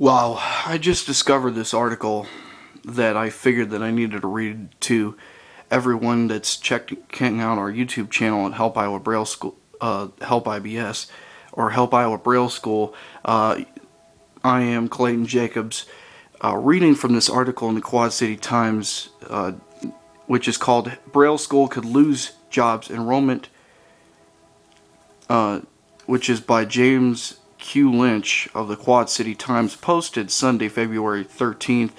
Wow, I just discovered this article that I figured that I needed to read to everyone that's checking out our YouTube channel at Help Iowa Braille School, Help IBS, or Help Iowa Braille School. I am Clayton Jacobs, reading from this article in the Quad City Times, which is called "Braille School Could Lose Jobs Enrollment," which is by James Q. Lynch of the Quad City Times, posted Sunday, February 13th,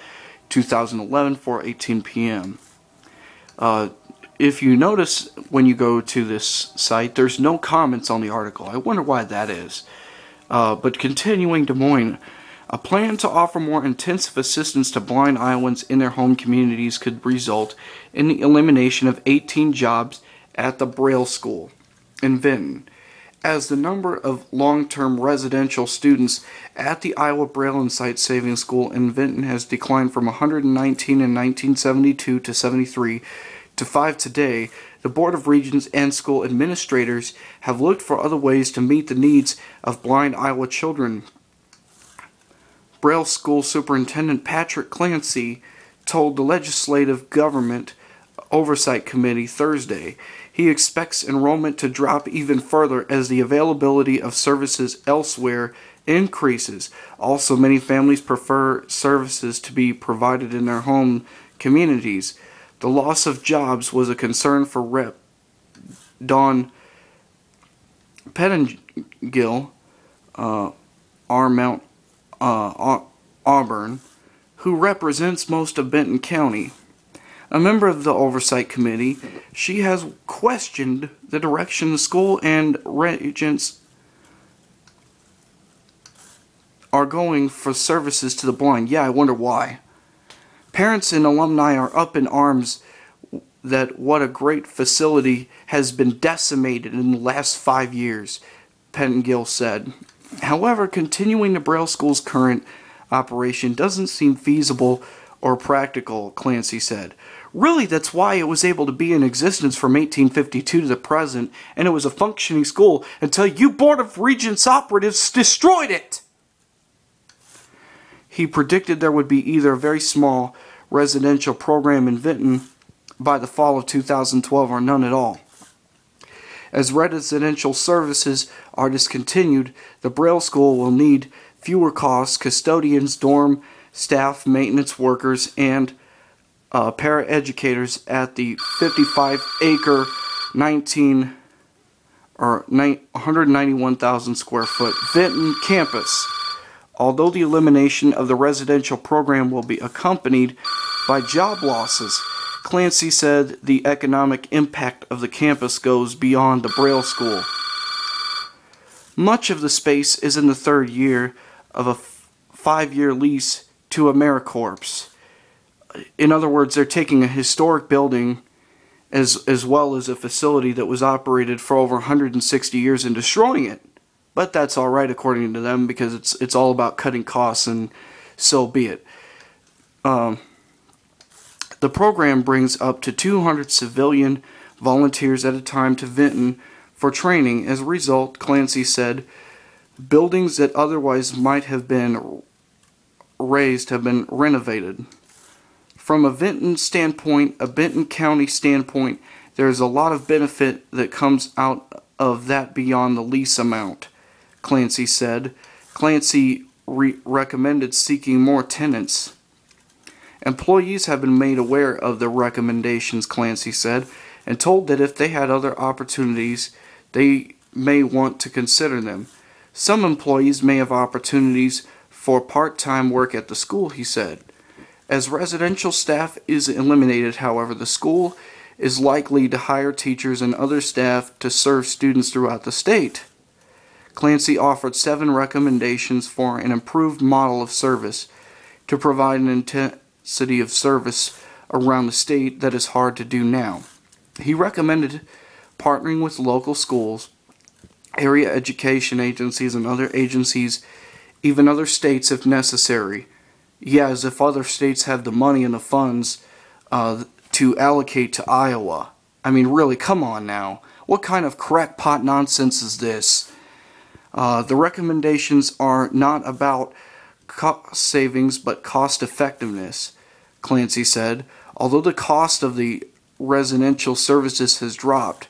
2011, 4:18 p.m. If you notice when you go to this site, there's no comments on the article. I wonder why that is. But continuing, Des Moines, a plan to offer more intensive assistance to blind Iowans in their home communities could result in the elimination of 18 jobs at the Braille School in Vinton, as the number of long-term residential students at the Iowa Braille and Sight Saving School in Vinton has declined from 119 in 1972 to 73 to 5 today. The Board of Regents and school administrators have looked for other ways to meet the needs of blind Iowa children. Braille School Superintendent Patrick Clancy told the Legislative Government Oversight Committee Thursday he expects enrollment to drop even further as the availability of services elsewhere increases. Also, many families prefer services to be provided in their home communities. The loss of jobs was a concern for Rep. Don Pettingill, Mount Auburn, who represents most of Benton County. A member of the Oversight Committee, she has questioned the direction the school and regents are going for services to the blind. Yeah, I wonder why. Parents and alumni are up in arms that what a great facility has been decimated in the last 5 years, Pettingill said. However, continuing the Braille School's current operation doesn't seem feasible or practical, Clancy said. Really, that's why it was able to be in existence from 1852 to the present, and it was a functioning school until you Board of Regents operatives destroyed it. He predicted there would be either a very small residential program in Vinton by the fall of 2012 or none at all. As residential services are discontinued, the Braille School will need fewer costs, custodians, dorm staff, maintenance workers, and paraeducators at the 55-acre 191,000 square foot Vinton campus. Although the elimination of the residential program will be accompanied by job losses, Clancy said the economic impact of the campus goes beyond the Braille School. Much of the space is in the third year of a 5-year lease to AmeriCorps. In other words, they're taking a historic building as well as a facility that was operated for over 160 years and destroying it. But that's all right according to them, because it's all about cutting costs, and so be it. The program brings up to 200 civilian volunteers at a time to Vinton for training. As a result, Clancy said, buildings that otherwise might have been raised have been renovated. From a Vinton standpoint, a Benton County standpoint, there is a lot of benefit that comes out of that beyond the lease amount, Clancy said. Clancy recommended seeking more tenants. Employees have been made aware of the recommendations, Clancy said, and told that if they had other opportunities, they may want to consider them. Some employees may have opportunities for part-time work at the school, he said. As residential staff is eliminated, however, the school is likely to hire teachers and other staff to serve students throughout the state. Clancy offered 7 recommendations for an improved model of service to provide an intensity of service around the state that is hard to do now. He recommended partnering with local schools, area education agencies, and other agencies, even other states if necessary. Yeah, as if other states have the money and the funds to allocate to Iowa. I mean, really, come on now. What kind of crackpot nonsense is this? The recommendations are not about cost savings but cost effectiveness, Clancy said. Although the cost of the residential services has dropped.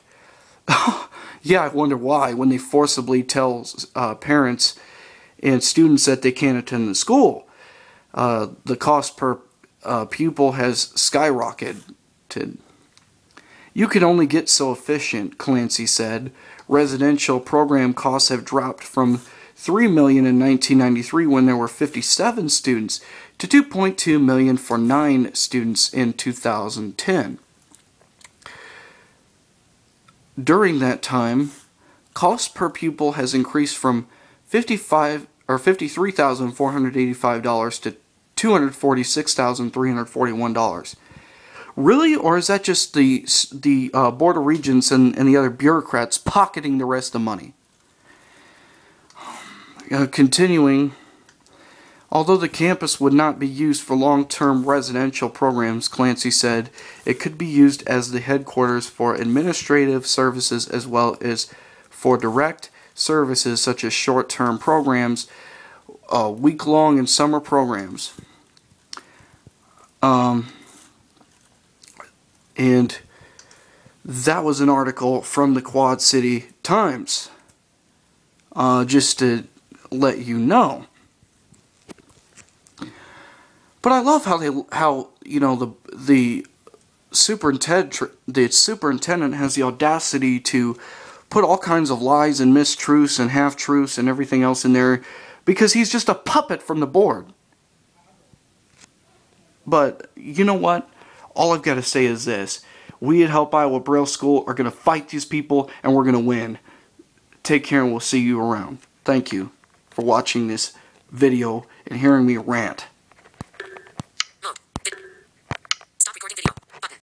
Yeah, I wonder why, when they forcibly tell parents and students that they can't attend the school. The cost per pupil has skyrocketed. You can only get so efficient, Clancy said. Residential program costs have dropped from $3 million in 1993 when there were 57 students to $2.2 million for 9 students in 2010. During that time, cost per pupil has increased from $53,485 to $246,341. Really, or is that just the Board of Regents and the other bureaucrats pocketing the rest of the money? Continuing, although the campus would not be used for long-term residential programs, Clancy said, it could be used as the headquarters for administrative services as well as for direct services such as short-term programs, week-long and summer programs. And that was an article from the Quad City Times. Just to let you know. But I love how the superintendent has the audacity to put all kinds of lies and mistruths and half-truths and everything else in there because he's just a puppet from the board. But you know what? All I've got to say is this. We at Help Iowa Braille School are going to fight these people and we're going to win. Take care and we'll see you around. Thank you for watching this video and hearing me rant.